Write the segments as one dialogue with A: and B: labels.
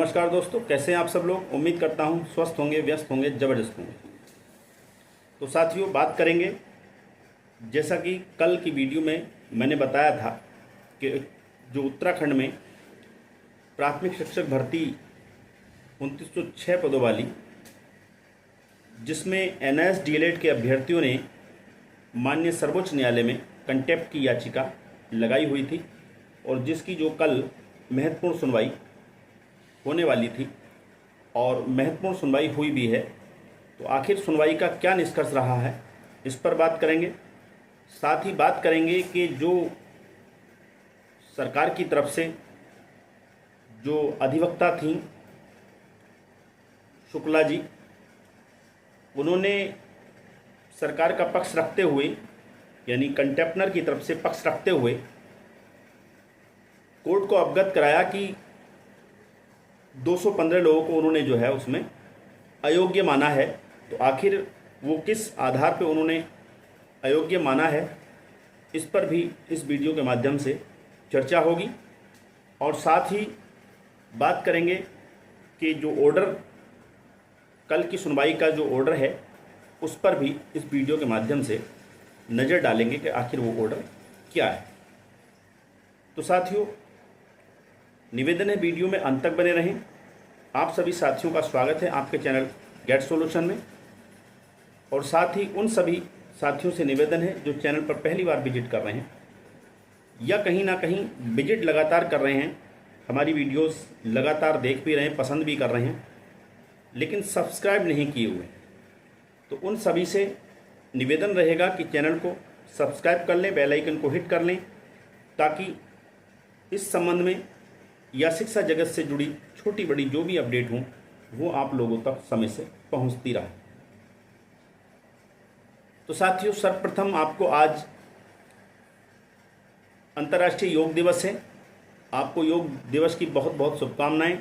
A: नमस्कार दोस्तों, कैसे हैं आप सब लोग। उम्मीद करता हूं स्वस्थ होंगे, व्यस्त होंगे, ज़बरदस्त होंगे। तो साथियों, बात करेंगे, जैसा कि कल की वीडियो में मैंने बताया था कि जो उत्तराखंड में प्राथमिक शिक्षक भर्ती 2906 पदों वाली, जिसमें एनआईएस डीएलएड के अभ्यर्थियों ने माननीय सर्वोच्च न्यायालय में कंटेम्प्ट की याचिका लगाई हुई थी और जिसकी जो कल महत्वपूर्ण सुनवाई होने वाली थी और महत्वपूर्ण सुनवाई हुई भी है। तो आखिर सुनवाई का क्या निष्कर्ष रहा है, इस पर बात करेंगे। साथ ही बात करेंगे कि जो सरकार की तरफ से जो अधिवक्ता थीं शुक्ला जी, उन्होंने सरकार का पक्ष रखते हुए, यानी कंटेम्प्टनर की तरफ से पक्ष रखते हुए कोर्ट को अवगत कराया कि 215 लोगों को उन्होंने जो है उसमें अयोग्य माना है। तो आखिर वो किस आधार पे उन्होंने अयोग्य माना है, इस पर भी इस वीडियो के माध्यम से चर्चा होगी। और साथ ही बात करेंगे कि जो ऑर्डर, कल की सुनवाई का जो ऑर्डर है, उस पर भी इस वीडियो के माध्यम से नज़र डालेंगे कि आखिर वो ऑर्डर क्या है। तो साथियों, निवेदन है वीडियो में अंत तक बने रहें। आप सभी साथियों का स्वागत है आपके चैनल गेट सॉल्यूशन में। और साथ ही उन सभी साथियों से निवेदन है जो चैनल पर पहली बार विजिट कर रहे हैं या कहीं ना कहीं विजिट लगातार कर रहे हैं, हमारी वीडियोस लगातार देख भी रहे हैं, पसंद भी कर रहे हैं, लेकिन सब्सक्राइब नहीं किए हुए। तो उन सभी से निवेदन रहेगा कि चैनल को सब्सक्राइब कर लें, बेल आइकन को हिट कर लें, ताकि इस संबंध में या शिक्षा जगत से जुड़ी छोटी बड़ी जो भी अपडेट हों वो आप लोगों तक समय से पहुंचती रहे। तो साथियों, सर्वप्रथम आपको आज अंतर्राष्ट्रीय योग दिवस है। आपको योग दिवस की बहुत बहुत शुभकामनाएं।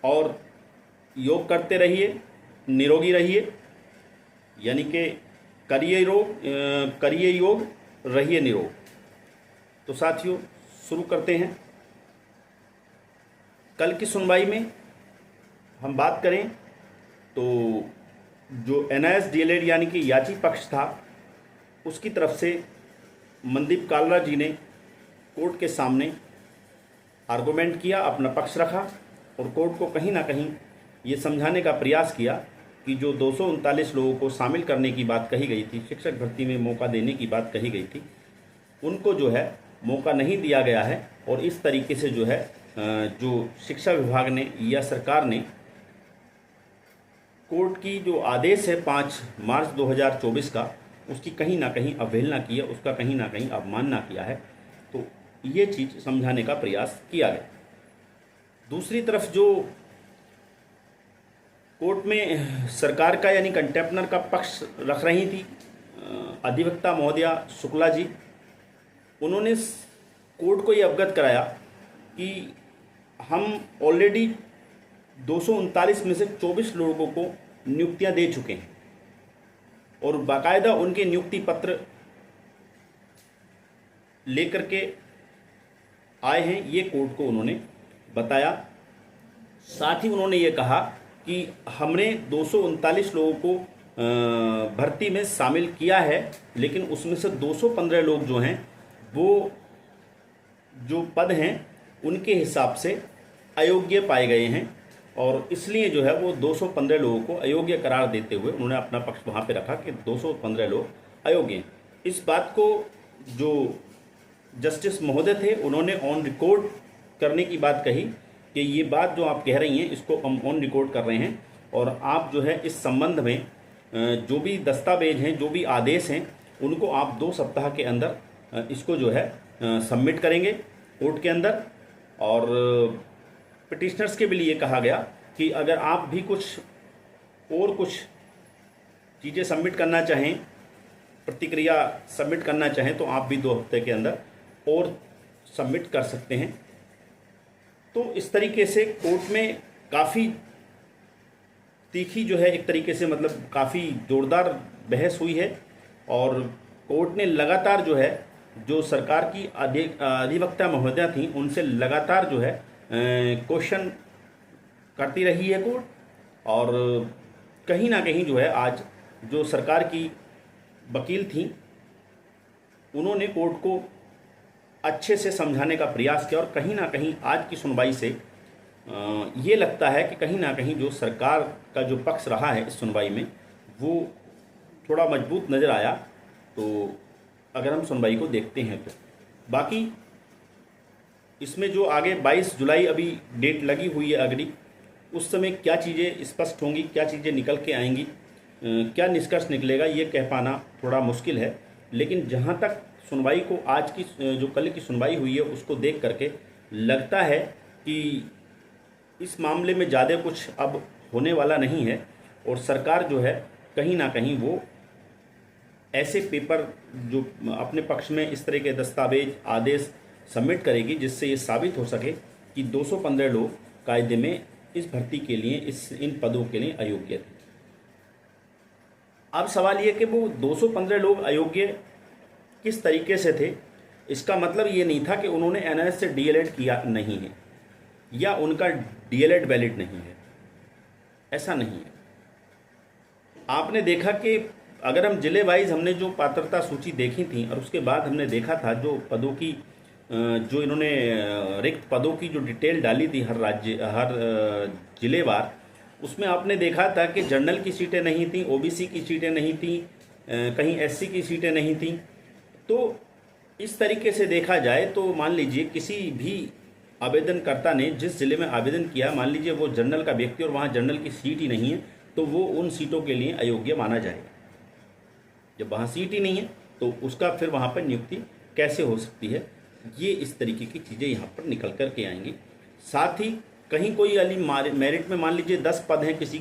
A: और योग करते रहिए, निरोगी रहिए, यानी कि करिए योग, रहिए निरोग। तो साथियों, शुरू करते हैं। कल की सुनवाई में हम बात करें तो जो एनआईएस डीएलएड यानी कि याची पक्ष था, उसकी तरफ से मनदीप कालरा जी ने कोर्ट के सामने आर्गूमेंट किया, अपना पक्ष रखा और कोर्ट को कहीं ना कहीं ये समझाने का प्रयास किया कि जो 239 लोगों को शामिल करने की बात कही गई थी, शिक्षक भर्ती में मौका देने की बात कही गई थी, उनको जो है मौका नहीं दिया गया है। और इस तरीके से जो है जो शिक्षा विभाग ने या सरकार ने कोर्ट की जो आदेश है 5 मार्च 2024 का, उसकी कहीं ना कहीं अवहेलना की है, उसका कहीं ना कहीं अवमानना किया है। तो ये चीज़ समझाने का प्रयास किया गया। दूसरी तरफ जो कोर्ट में सरकार का यानी कंटेम्प्टनर का पक्ष रख रही थी अधिवक्ता महोदया शुक्ला जी, उन्होंने कोर्ट को ये अवगत कराया कि हम ऑलरेडी 239 में से 24 लोगों को नियुक्तियां दे चुके हैं और बाकायदा उनके नियुक्ति पत्र लेकर के आए हैं, ये कोर्ट को उन्होंने बताया। साथ ही उन्होंने ये कहा कि हमने 239 लोगों को भर्ती में शामिल किया है, लेकिन उसमें से 215 लोग जो हैं वो जो पद हैं उनके हिसाब से अयोग्य पाए गए हैं और इसलिए जो है वो 215 लोगों को अयोग्य करार देते हुए उन्होंने अपना पक्ष वहाँ पे रखा कि 215 लोग अयोग्य हैं। इस बात को जो जस्टिस महोदय थे उन्होंने ऑन रिकॉर्ड करने की बात कही कि ये बात जो आप कह रही हैं इसको हम ऑन रिकॉर्ड कर रहे हैं और आप जो है इस संबंध में जो भी दस्तावेज हैं, जो भी आदेश हैं, उनको आप 2 सप्ताह के अंदर इसको जो है सबमिट करेंगे कोर्ट के अंदर। और पिटिशनर्स के भी लिए कहा गया कि अगर आप भी कुछ चीज़ें सबमिट करना चाहें, प्रतिक्रिया सबमिट करना चाहें, तो आप भी 2 हफ्ते के अंदर और सबमिट कर सकते हैं। तो इस तरीके से कोर्ट में काफ़ी तीखी जो है, एक तरीके से मतलब काफ़ी ज़ोरदार बहस हुई है और कोर्ट ने लगातार जो है जो सरकार की अधिवक्ता महोदया थी उनसे लगातार जो है क्वेश्चन करती रही है कोर्ट। और कहीं ना कहीं जो है आज जो सरकार की वकील थी उन्होंने कोर्ट को अच्छे से समझाने का प्रयास किया, और कहीं ना कहीं आज की सुनवाई से ये लगता है कि कहीं ना कहीं जो सरकार का जो पक्ष रहा है इस सुनवाई में वो थोड़ा मजबूत नज़र आया। तो अगर हम सुनवाई को देखते हैं तो बाकी इसमें जो आगे 22 जुलाई अभी डेट लगी हुई है अगली, उस समय क्या चीज़ें स्पष्ट होंगी, क्या चीज़ें निकल के आएंगी, क्या निष्कर्ष निकलेगा, ये कह पाना थोड़ा मुश्किल है। लेकिन जहाँ तक सुनवाई को आज की जो कल की सुनवाई हुई है उसको देख करके लगता है कि इस मामले में ज़्यादा कुछ अब होने वाला नहीं है, और सरकार जो है कहीं ना कहीं वो ऐसे पेपर जो अपने पक्ष में इस तरह के दस्तावेज आदेश सबमिट करेगी जिससे ये साबित हो सके कि 215 लोग कायदे में इस भर्ती के लिए इन पदों के लिए अयोग्य थे। अब सवाल ये कि वो 215 लोग अयोग्य किस तरीके से थे। इसका मतलब ये नहीं था कि उन्होंने एनआईएस से डीएलएड किया नहीं है या उनका डीएलएड वैलिड नहीं है, ऐसा नहीं है। आपने देखा कि अगर हम जिले वाइज हमने जो पात्रता सूची देखी थी और उसके बाद हमने देखा था जो पदों की जो इन्होंने रिक्त पदों की जो डिटेल डाली थी हर जिलेवार, उसमें आपने देखा था कि जनरल की सीटें नहीं थी, ओबीसी की सीटें नहीं थी, कहीं एससी की सीटें नहीं थी। तो इस तरीके से देखा जाए तो मान लीजिए किसी भी आवेदनकर्ता ने जिस जिले में आवेदन किया, मान लीजिए वो जनरल का व्यक्ति और वहाँ जनरल की सीट ही नहीं है, तो वो उन सीटों के लिए अयोग्य माना जाएगा। जब वहाँ सीट ही नहीं है तो उसका फिर वहाँ पर नियुक्ति कैसे हो सकती है। ये इस तरीके की चीज़ें यहाँ पर निकल कर के आएंगी। साथ ही कहीं कोई अली मेरिट में मान लीजिए 10 पद हैं किसी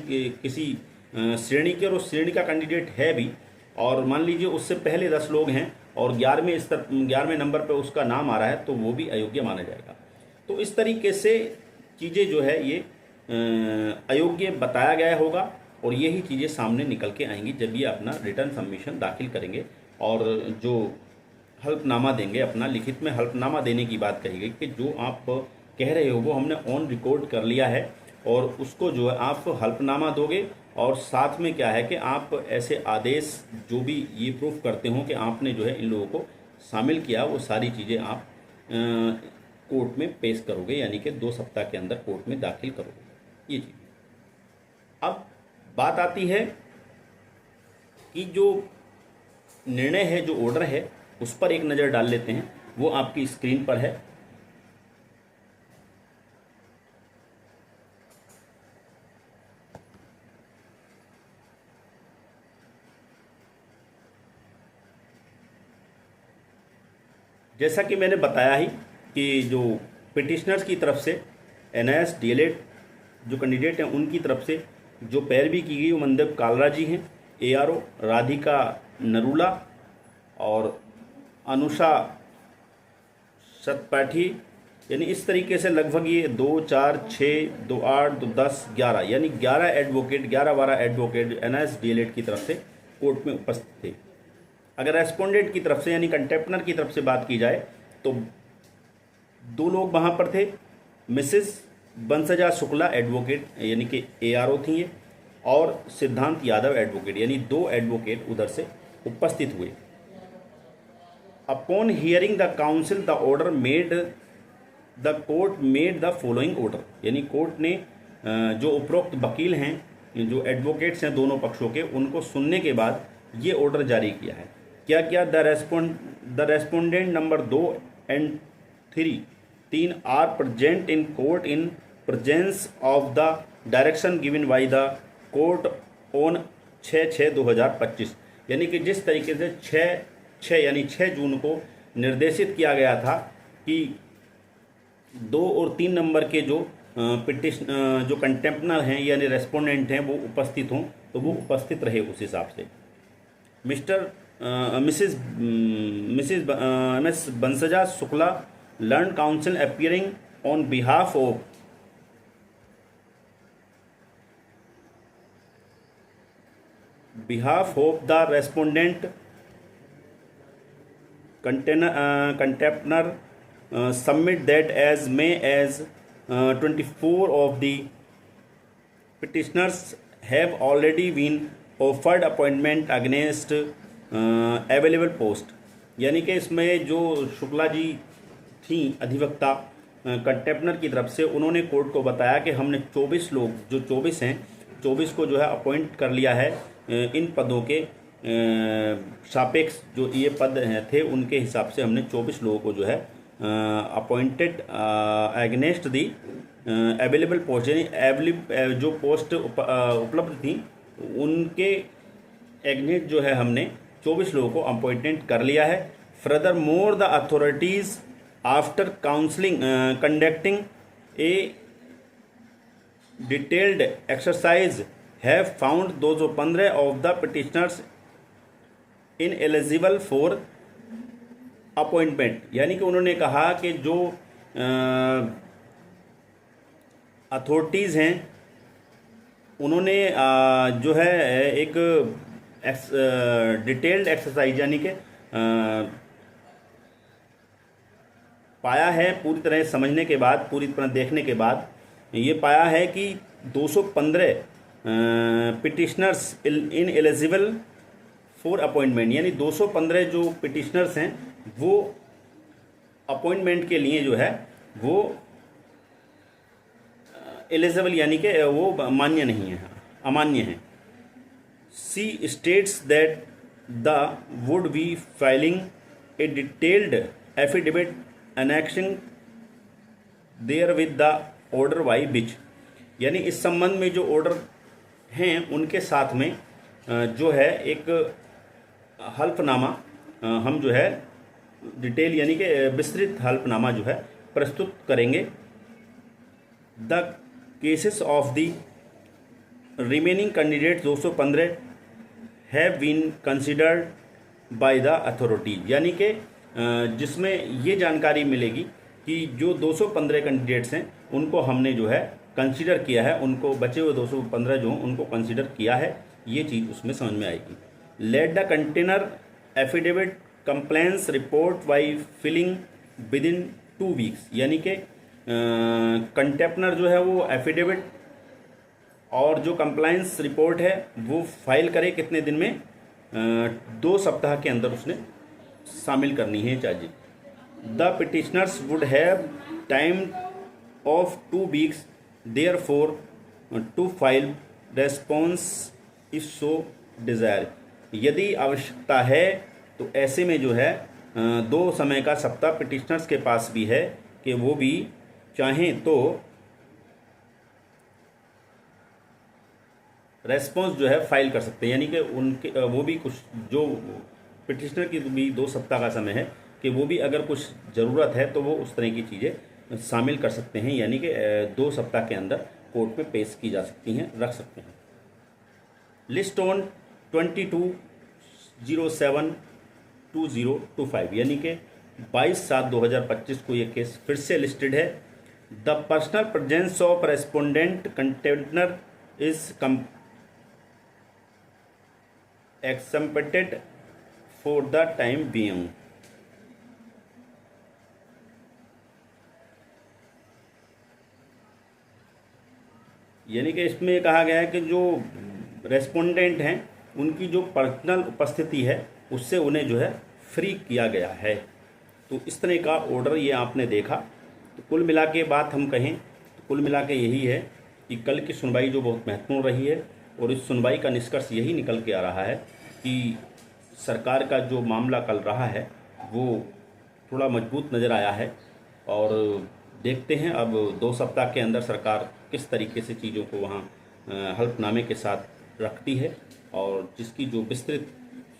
A: श्रेणी के, और उस श्रेणी का कैंडिडेट है भी, और मान लीजिए उससे पहले 10 लोग हैं और 11वें नंबर पर उसका नाम आ रहा है, तो वो भी अयोग्य माना जाएगा। तो इस तरीके से चीज़ें जो है ये अयोग्य बताया गया होगा, और यही चीज़ें सामने निकल के आएंगी जब ये अपना रिटर्न सबमिशन दाखिल करेंगे और जो हल्फनामा देंगे, अपना लिखित में हल्फनामा देने की बात कही गई कि जो आप कह रहे हो वो हमने ऑन रिकॉर्ड कर लिया है, और उसको जो है आप हल्फनामा दोगे, और साथ में क्या है कि आप ऐसे आदेश जो भी ये प्रूफ करते हो कि आपने जो है इन लोगों को शामिल किया, वो सारी चीज़ें आप कोर्ट में पेश करोगे, यानी कि 2 सप्ताह के अंदर कोर्ट में दाखिल करोगे ये चीज़। अब बात आती है कि जो निर्णय है, जो ऑर्डर है, उस पर एक नज़र डाल लेते हैं। वो आपकी स्क्रीन पर है। जैसा कि मैंने बताया ही कि जो पिटिशनर्स की तरफ से एनआईएस डीएलएड जो कैंडिडेट हैं उनकी तरफ से जो पैरवी की गई वो मनदीप कालरा जी हैं, एआरओ राधिका नरूला और अनुषा सतपाठी, यानी इस तरीके से लगभग ये 2, 4, 6, 2, 8, 2, 10, 11 यानी 11 एडवोकेट, 11-12 एडवोकेट एनआईएस डीएलएड की तरफ से कोर्ट में उपस्थित थे। अगर रेस्पोंडेंट की तरफ से यानी कंटेम्पनर की तरफ से बात की जाए तो 2 लोग वहाँ पर थे, मिसेस बंसजा शुक्ला एडवोकेट यानी कि एआरओ थी ये, और सिद्धांत यादव एडवोकेट, यानी 2 एडवोकेट उधर से उपस्थित हुए। Upon hearing the council the order made the court made the following order, यानी कोर्ट ने जो उपरोक्त वकील हैं, जो एडवोकेट्स हैं दोनों पक्षों के, उनको सुनने के बाद ये ऑर्डर जारी किया है। क्या क्या? The respondent number 2 and 3 are present in court in presence of the direction given by the court on 6/6/2025, यानी कि जिस तरीके से 6 यानी 6 जून को निर्देशित किया गया था कि 2 और 3 नंबर के जो जो कंटेम्पनर हैं यानी रेस्पोंडेंट हैं वो उपस्थित हों, तो वो उपस्थित रहे उस हिसाब से। Mrs MS Bansaja Shukla learned counsel appearing on behalf of the respondent contemner submit that as May 24 of the petitioners have already been offered appointment against available post। यानी कि इसमें जो शुक्ला जी थी अधिवक्ता कंटेम्पनर की तरफ से, उन्होंने कोर्ट को बताया कि हमने 24 लोग, जो 24 हैं, 24 को जो है अपॉइंट कर लिया है इन पदों के सापेक्ष। जो ये पद हैं थे उनके हिसाब से हमने 24 लोगों को जो है अपॉइंटेड एगनेस्ट दी अवेलेबल पोस्ट, यानी जो पोस्ट उपलब्ध थी उनके एगनेस्ट जो है हमने 24 लोगों को अपॉइंटमेंट कर लिया है। Further more the authorities after counselling conducting A detailed exercise have found 215 of the petitioners in eligible for appointment. यानी कि उन्होंने कहा कि जो अथॉरिटीज़ हैं उन्होंने जो है एक डिटेल्ड एक्सरसाइज यानी कि पाया है, पूरी तरह समझने के बाद, पूरी तरह देखने के बाद ये पाया है कि 215 petitioners in eligible for appointment, यानी 215 जो पिटिशनर्स हैं वो अपॉइंटमेंट के लिए जो है वो एलिजिबल यानी कि वो मान्य नहीं है, अमान्य है। She states that the would be filing a detailed affidavit annexing therewith the order by which. यानी इस संबंध में जो ऑर्डर हैं उनके साथ में जो है एक हल्फनामा हम जो है डिटेल यानी कि विस्तृत हल्फनामा जो है प्रस्तुत करेंगे। The cases of the remaining candidate 215 have been considered by the authorities. यानी कि जिसमें ये जानकारी मिलेगी कि जो 215 कैंडिडेट्स हैं उनको हमने जो है कंसिडर किया है, उनको बचे हुए 215 जो उनको कंसिडर किया है, ये चीज़ उसमें समझ में आएगी। Let the contemnor affidavit compliance report by filing within 2 weeks. यानी कि कंटेनर जो है वो एफिडेविट और जो कंप्लायंस रिपोर्ट है वो फाइल करे कितने दिन में, 2 सप्ताह के अंदर उसने शामिल करनी है charge. The petitioners would have time of 2 weeks there for to file response if so desire. यदि आवश्यकता है तो ऐसे में जो है 2 समय का सप्ताह पिटिशनर्स के पास भी है कि वो भी चाहें तो रेस्पॉन्स जो है फाइल कर सकते हैं। यानी कि उनके वो भी कुछ जो पिटिशनर की भी 2 सप्ताह का समय है कि वो भी अगर कुछ ज़रूरत है तो वो उस तरह की चीज़ें शामिल कर सकते हैं, यानी कि 2 सप्ताह के अंदर कोर्ट में पेश की जा सकती हैं, रख सकते हैं। लिस्ट ऑन 22/07/2025 यानी कि 22/7/2025 को ये केस फिर से लिस्टेड है। The personal presence of respondent contemnor is exempted for the time being. यानी कि इसमें कहा गया है कि जो रेस्पोंडेंट हैं उनकी जो पर्सनल उपस्थिति है उससे उन्हें जो है फ्री किया गया है। तो इस तरह का ऑर्डर ये आपने देखा। तो कुल मिला के बात हम कहें तो कुल मिला के यही है कि कल की सुनवाई जो बहुत महत्वपूर्ण रही है और इस सुनवाई का निष्कर्ष यही निकल के आ रहा है कि सरकार का जो मामला कल रहा है वो थोड़ा मजबूत नज़र आया है। और देखते हैं अब 2 सप्ताह के अंदर सरकार किस तरीके से चीज़ों को वहाँ हल्फनामे के साथ रखती है, और जिसकी जो विस्तृत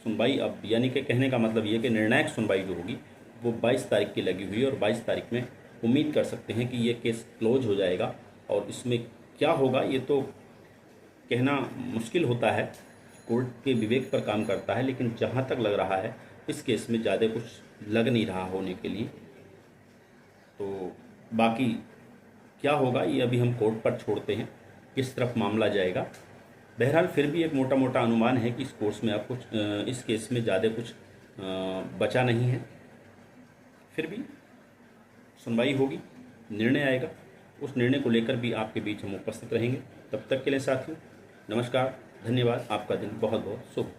A: सुनवाई अब यानी कि कहने का मतलब ये कि निर्णायक सुनवाई जो होगी वो 22 तारीख की लगी हुई है और 22 तारीख में उम्मीद कर सकते हैं कि ये केस क्लोज हो जाएगा। और इसमें क्या होगा ये तो कहना मुश्किल होता है, कोर्ट के विवेक पर काम करता है, लेकिन जहाँ तक लग रहा है इस केस में ज़्यादा कुछ लग नहीं रहा होने के लिए। तो बाकी क्या होगा ये अभी हम कोर्ट पर छोड़ते हैं, किस तरफ मामला जाएगा। बहरहाल फिर भी एक मोटा मोटा अनुमान है कि इस कोर्स में अब कुछ इस केस में ज़्यादा कुछ बचा नहीं है। फिर भी सुनवाई होगी, निर्णय आएगा, उस निर्णय को लेकर भी आपके बीच हम उपस्थित रहेंगे। तब तक के लिए साथियों, नमस्कार, धन्यवाद। आपका दिन बहुत बहुत शुभ।